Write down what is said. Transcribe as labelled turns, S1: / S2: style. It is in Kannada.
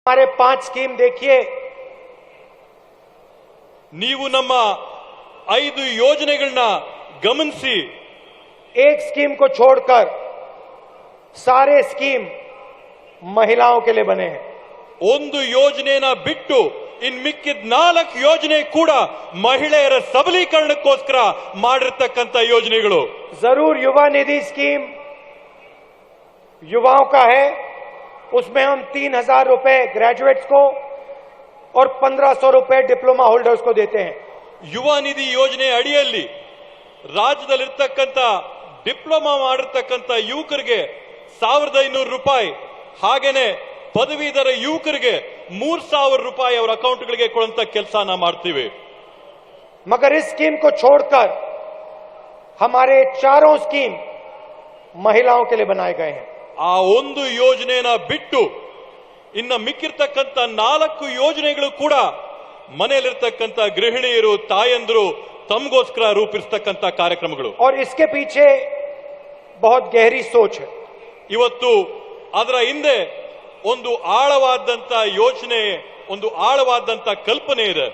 S1: हमारे 5 स्कीम देखिए।
S2: ನೀವು ನಮ್ಮ 5 ಯೋಜನೆಗಳನ್ನ ಗಮನಿಸಿ,
S1: एक स्कीम को छोड़कर सारे स्कीम महिलाओं के लिए बने हैं।
S2: ಒಂದು ಯೋಜನೆನ ಬಿಟ್ಟು ಇನ್ ಮಿಕ್ಕಿದ 4 ಯೋಜನೆ ಕೂಡ ಮಹಿಳೆಯರ ಸಬಲೀಕರಣಕ್ಕೋಸ್ಕರ ಮಾಡಿರತಕ್ಕಂತ ಯೋಜನೆಗಳು।
S1: जरूर युवा निधि स्कीम युवाओं का है, उसमें हम 3,000 रुपए ग्रेजुएट्स को और 1,500 रुपए डिप्लोमा होल्डर्स को देते हैं।
S2: ಯುವ ನಿಧಿ ಯೋಜನೆ ಅಡಿಯಲ್ಲಿ ರಾಜ್ಯದಲ್ಲಿರ್ತಕ್ಕಂತ ಡಿಪ್ಲೊಮಾ ಮಾಡಿರ್ತಕ್ಕಂತ ಯುವಕರಿಗೆ 1,500 ರೂಪಾಯಿ, ಹಾಗೇನೆ ಪದವೀಧರ ಯುವಕರಿಗೆ 3,000 ರೂಪಾಯಿ ಅವರ ಅಕೌಂಟ್ಗಳಿಗೆ ಕೊಡುವಂತ ಕೆಲಸನ ಮಾಡ್ತೀವಿ।
S1: मगर इस स्कीम को छोड़कर हमारे चारों स्कीम महिलाओं के लिए बनाए गए हैं।
S2: ಆ ಒಂದು ಯೋಜನೆನ ಬಿಟ್ಟು ಇನ್ನ ಮಿಕ್ಕಿರ್ತಕ್ಕಂತ 4 ಯೋಜನೆಗಳು ಕೂಡ ಮನೆಯಲ್ಲಿರ್ತಕ್ಕಂತ ಗೃಹಿಣಿಯರು, ತಾಯಂದ್ರು ತಮಗೋಸ್ಕರ ರೂಪಿಸತಕ್ಕಂತ ಕಾರ್ಯಕ್ರಮಗಳು।
S1: और इसके पीछे बहुत गहरी सोच है।
S2: ಇವತ್ತು ಅದರ ಹಿಂದೆ ಒಂದು ಆಳವಾದಂತ ಯೋಚನೆ, ಒಂದು ಆಳವಾದಂತ ಕಲ್ಪನೆ ಇದೆ।